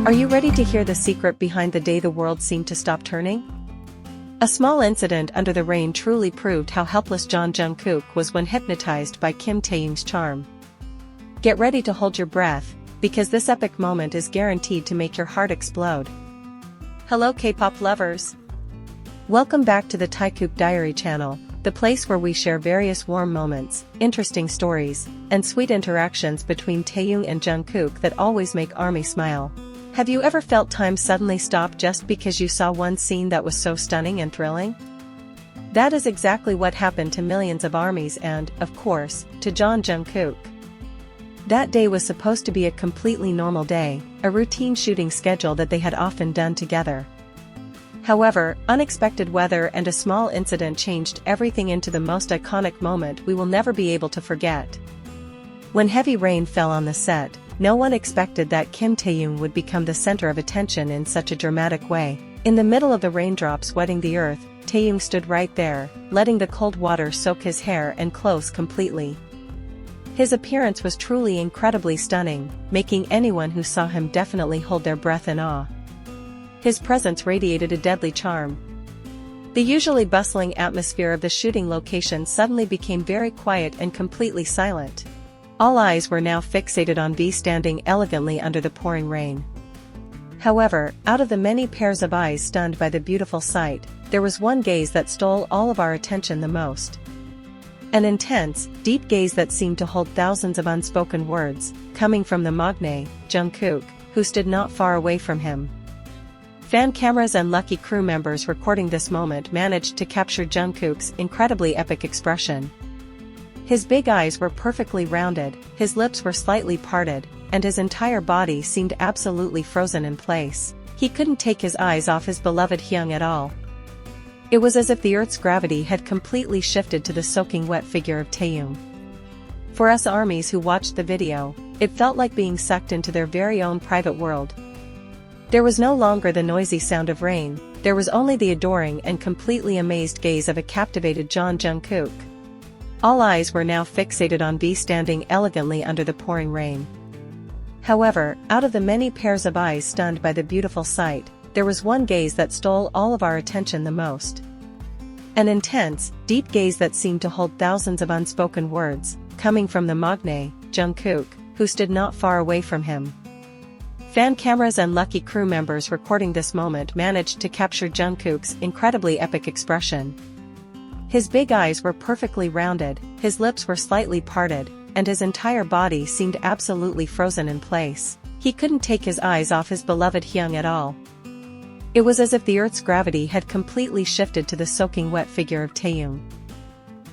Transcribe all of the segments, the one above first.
Are you ready to hear the secret behind the day the world seemed to stop turning? A small incident under the rain truly proved how helpless Jeon Jungkook was when hypnotized by Kim Taehyung's charm. Get ready to hold your breath, because this epic moment is guaranteed to make your heart explode. Hello K-pop lovers! Welcome back to the Taekook Diary channel, the place where we share various warm moments, interesting stories, and sweet interactions between Taehyung and Jungkook that always make ARMY smile. Have you ever felt time suddenly stop just because you saw one scene that was so stunning and thrilling? That is exactly what happened to millions of ARMYs and, of course, to Jeon Jungkook. That day was supposed to be a completely normal day, a routine shooting schedule that they had often done together. However, unexpected weather and a small incident changed everything into the most iconic moment we will never be able to forget. When heavy rain fell on the set, no one expected that Kim Taehyung would become the center of attention in such a dramatic way. In the middle of the raindrops wetting the earth, Taehyung stood right there, letting the cold water soak his hair and clothes completely. His appearance was truly incredibly stunning, making anyone who saw him definitely hold their breath in awe. His presence radiated a deadly charm. The usually bustling atmosphere of the shooting location suddenly became very quiet and completely silent. All eyes were now fixated on V standing elegantly under the pouring rain. However, out of the many pairs of eyes stunned by the beautiful sight, there was one gaze that stole all of our attention the most. An intense, deep gaze that seemed to hold thousands of unspoken words, coming from the maknae, Jungkook, who stood not far away from him. Fan cameras and lucky crew members recording this moment managed to capture Jungkook's incredibly epic expression. His big eyes were perfectly rounded, his lips were slightly parted, and his entire body seemed absolutely frozen in place. He couldn't take his eyes off his beloved Hyung at all. It was as if the Earth's gravity had completely shifted to the soaking wet figure of Taehyung. For us ARMYs who watched the video, it felt like being sucked into their very own private world. There was no longer the noisy sound of rain, there was only the adoring and completely amazed gaze of a captivated Jeon Jungkook. All eyes were now fixated on V standing elegantly under the pouring rain. However, out of the many pairs of eyes stunned by the beautiful sight, there was one gaze that stole all of our attention the most. An intense, deep gaze that seemed to hold thousands of unspoken words, coming from the maknae, Jungkook, who stood not far away from him. Fan cameras and lucky crew members recording this moment managed to capture Jungkook's incredibly epic expression. His big eyes were perfectly rounded, his lips were slightly parted, and his entire body seemed absolutely frozen in place. He couldn't take his eyes off his beloved Hyung at all. It was as if the Earth's gravity had completely shifted to the soaking wet figure of Taehyung.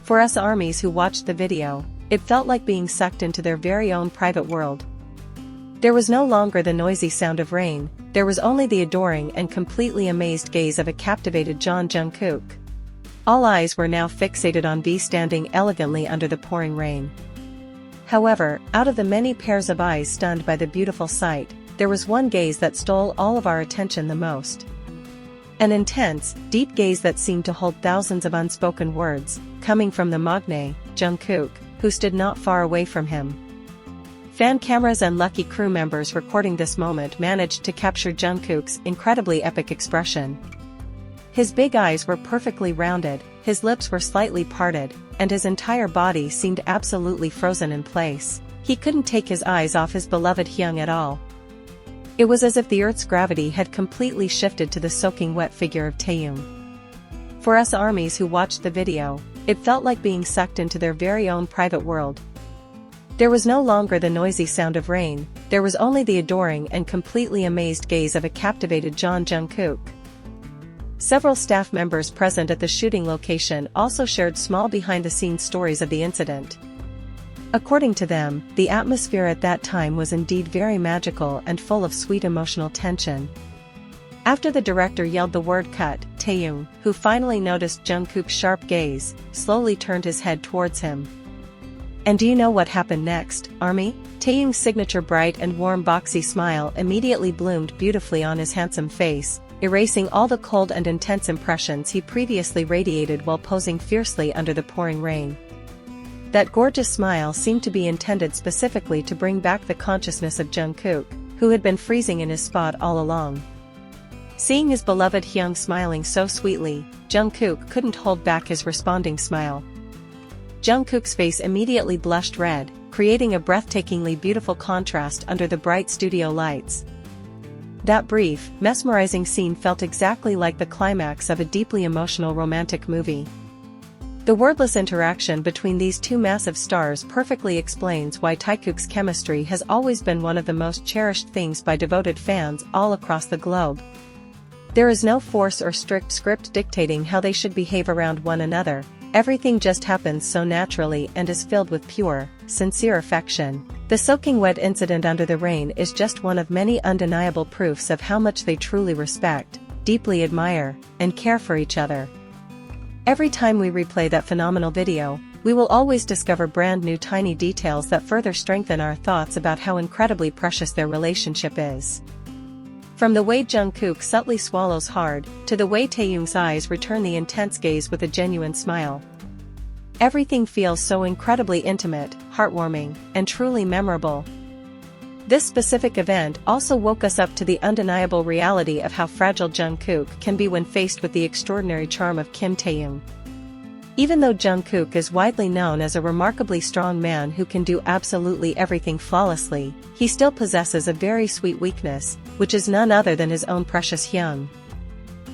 For us ARMYs who watched the video, it felt like being sucked into their very own private world. There was no longer the noisy sound of rain, there was only the adoring and completely amazed gaze of a captivated Jeon Jungkook. All eyes were now fixated on V standing elegantly under the pouring rain. However, out of the many pairs of eyes stunned by the beautiful sight, there was one gaze that stole all of our attention the most. An intense, deep gaze that seemed to hold thousands of unspoken words, coming from the maknae, Jungkook, who stood not far away from him. Fan cameras and lucky crew members recording this moment managed to capture Jungkook's incredibly epic expression. His big eyes were perfectly rounded, his lips were slightly parted, and his entire body seemed absolutely frozen in place. He couldn't take his eyes off his beloved Hyung at all. It was as if the Earth's gravity had completely shifted to the soaking wet figure of Taehyung. For us ARMYs who watched the video, it felt like being sucked into their very own private world. There was no longer the noisy sound of rain, there was only the adoring and completely amazed gaze of a captivated Jeon Jungkook. Several staff members present at the shooting location also shared small behind-the-scenes stories of the incident. According to them, the atmosphere at that time was indeed very magical and full of sweet emotional tension. After the director yelled the word cut, Taehyung, who finally noticed Jungkook's sharp gaze, slowly turned his head towards him. And do you know what happened next, ARMY? Taehyung's signature bright and warm boxy smile immediately bloomed beautifully on his handsome face, erasing all the cold and intense impressions he previously radiated while posing fiercely under the pouring rain. That gorgeous smile seemed to be intended specifically to bring back the consciousness of Jungkook, who had been freezing in his spot all along. Seeing his beloved Hyung smiling so sweetly, Jungkook couldn't hold back his responding smile. Jungkook's face immediately blushed red, creating a breathtakingly beautiful contrast under the bright studio lights. That brief, mesmerizing scene felt exactly like the climax of a deeply emotional romantic movie. The wordless interaction between these two massive stars perfectly explains why Taekook's chemistry has always been one of the most cherished things by devoted fans all across the globe. There is no force or strict script dictating how they should behave around one another. Everything just happens so naturally and is filled with pure, sincere affection. The soaking wet incident under the rain is just one of many undeniable proofs of how much they truly respect, deeply admire, and care for each other. Every time we replay that phenomenal video, we will always discover brand new tiny details that further strengthen our thoughts about how incredibly precious their relationship is. From the way Jungkook subtly swallows hard, to the way Taehyung's eyes return the intense gaze with a genuine smile. Everything feels so incredibly intimate, heartwarming, and truly memorable. This specific event also woke us up to the undeniable reality of how fragile Jungkook can be when faced with the extraordinary charm of Kim Taehyung. Even though Jungkook is widely known as a remarkably strong man who can do absolutely everything flawlessly, he still possesses a very sweet weakness, which is none other than his own precious Hyung.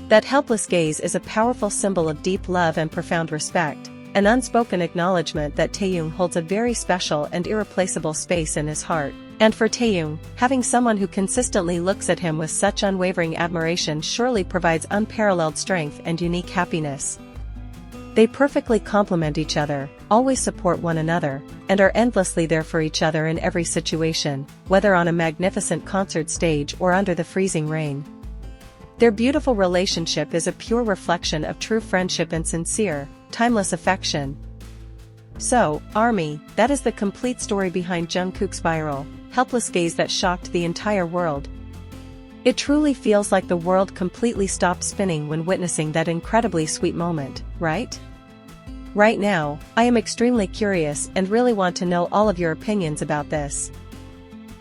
That helpless gaze is a powerful symbol of deep love and profound respect, an unspoken acknowledgement that Taehyung holds a very special and irreplaceable space in his heart. And for Taehyung, having someone who consistently looks at him with such unwavering admiration surely provides unparalleled strength and unique happiness. They perfectly complement each other, always support one another, and are endlessly there for each other in every situation, whether on a magnificent concert stage or under the freezing rain. Their beautiful relationship is a pure reflection of true friendship and sincere, timeless affection. So, ARMY, that is the complete story behind Jungkook's viral, helpless gaze that shocked the entire world. It truly feels like the world completely stopped spinning when witnessing that incredibly sweet moment, right? Right now, I am extremely curious and really want to know all of your opinions about this.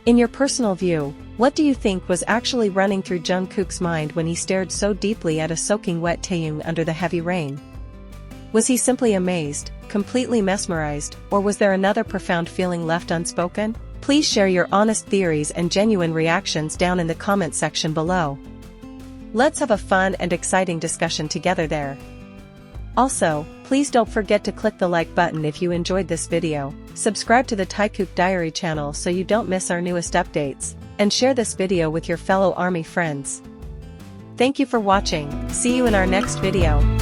In your personal view, what do you think was actually running through Jungkook's mind when he stared so deeply at a soaking wet Taehyung under the heavy rain? Was he simply amazed, completely mesmerized, or was there another profound feeling left unspoken? Please share your honest theories and genuine reactions down in the comment section below. Let's have a fun and exciting discussion together there. Also, please don't forget to click the like button if you enjoyed this video, subscribe to the Taekook Diary channel so you don't miss our newest updates, and share this video with your fellow ARMY friends. Thank you for watching, see you in our next video.